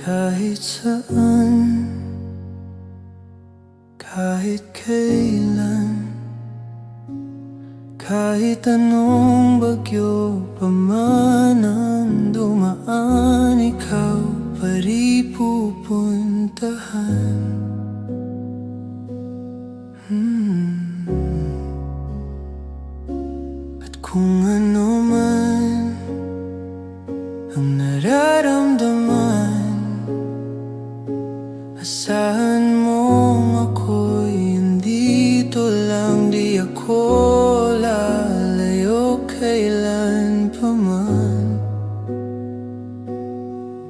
Kahit saan, kahit kailan, kahit anong bagyo pa man ang dumaan, ikaw pa rin pupuntahan. At kung ano man ang nararamdaman, asahan mong ako'y andito lang. Di ako lalayo kailan pa man,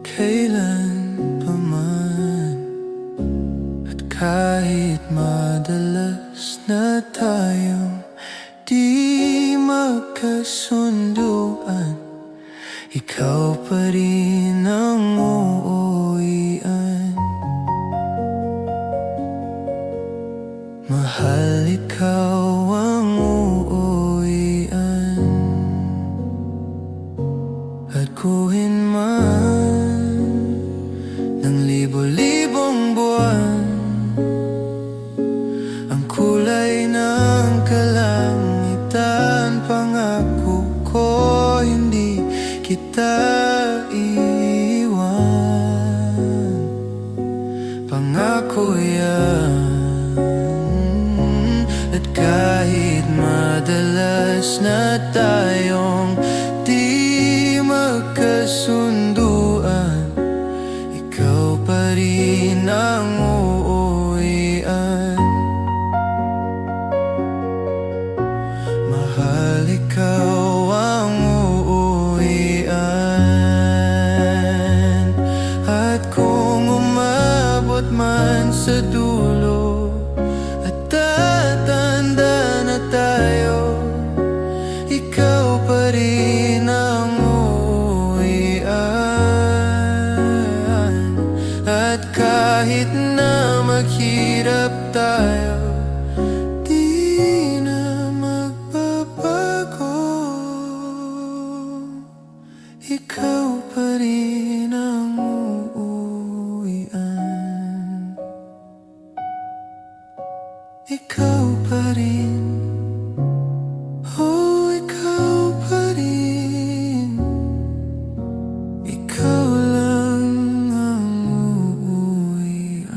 kailan pa man. At kahit madalas na tayong di magkasunduan, ikaw pa rin ang uuwian. Mahal, ikaw ang uuwian. At kuhin man ng libo-libong buwan, ang kulay ng kalangitan, pangako ko hindi kita iiwan. Pangako yan. At kahit madalas na tayong di magkasunduan, ikaw pa rin ang uuwian. Mahal, ikaw ang uuwian. At kung umabot man sa dulo at tatanda na tayo, ikaw pa rin ang uuwian. At kahit na maghirap tayo, di na magbabago. Ikaw pa rin ang uuwian. Ikaw pa rin. Oh, ikaw pa rin. Ikaw lang ang uuwian.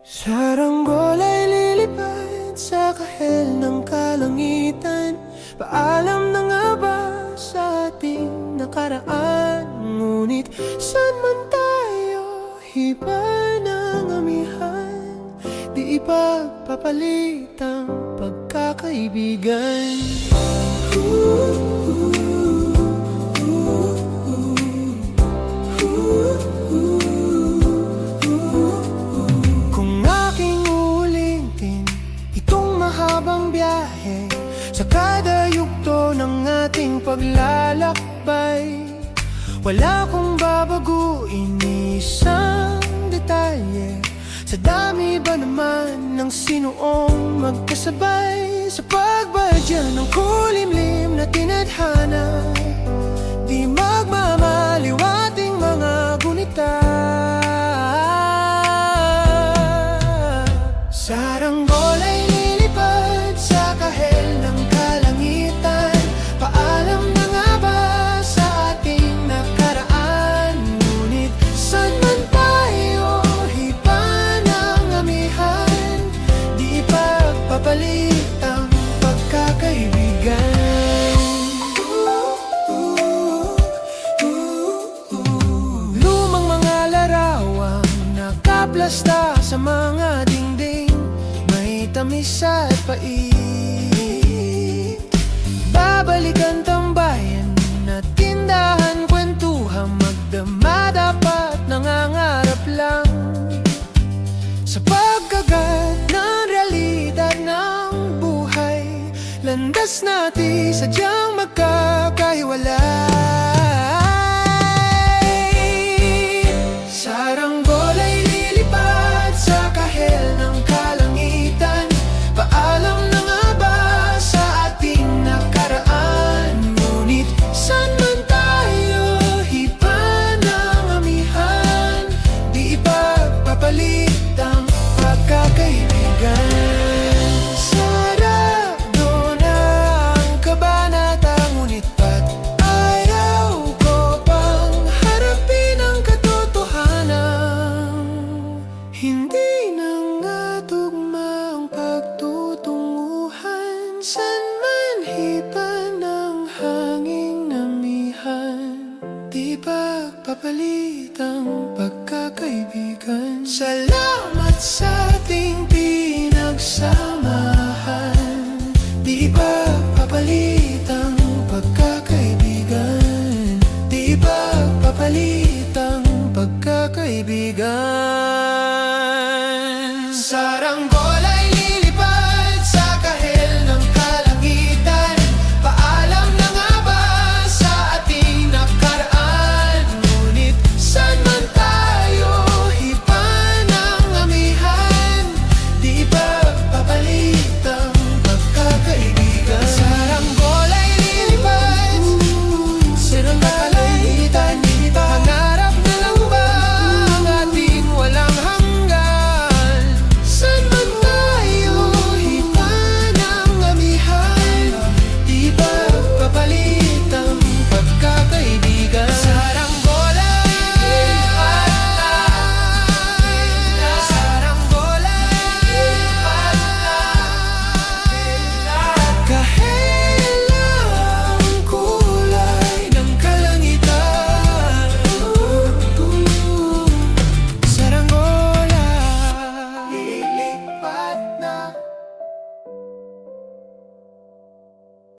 Saranggol ay lilipad sa kahel ng kalangitan. Paalam na nga ba sa ating nakaraan? Ngunit saan man tayo, iba ng amihan. Di ipagpapalit ang pagkakaibigan. Habang biyahe sa kada yugto ng ating paglalakbay, wala kong babaguin isang detalye. Sa dami ba naman ng sinuong magkasabay sa pagbadya ng kulimlim na tinadhana, di magmamaliwating mga gunita. Saranggol ay lilipad sa kahel ng kalangitan. Paalam na nga ba sa ating nakaraan? Ngunit saan man tayo, iba ng amihan. Di ipagpapalit ang pagkakaibigan. Lumang mga larawang nakaplasta sa mga dingding, tamis at pait. Babalikan tambayan na tindahan, kwentuhan, magdama dapat nangangarap lang. Sa pagkagat ng realidad ng buhay, landas natin sadyang magkakahiwalay. papalit ang pagkakaibigan. Salamat sa ating pinagsamahan. Di ba papalit ang pagkakaibigan? Di ba papalit ang pagkakaibigan?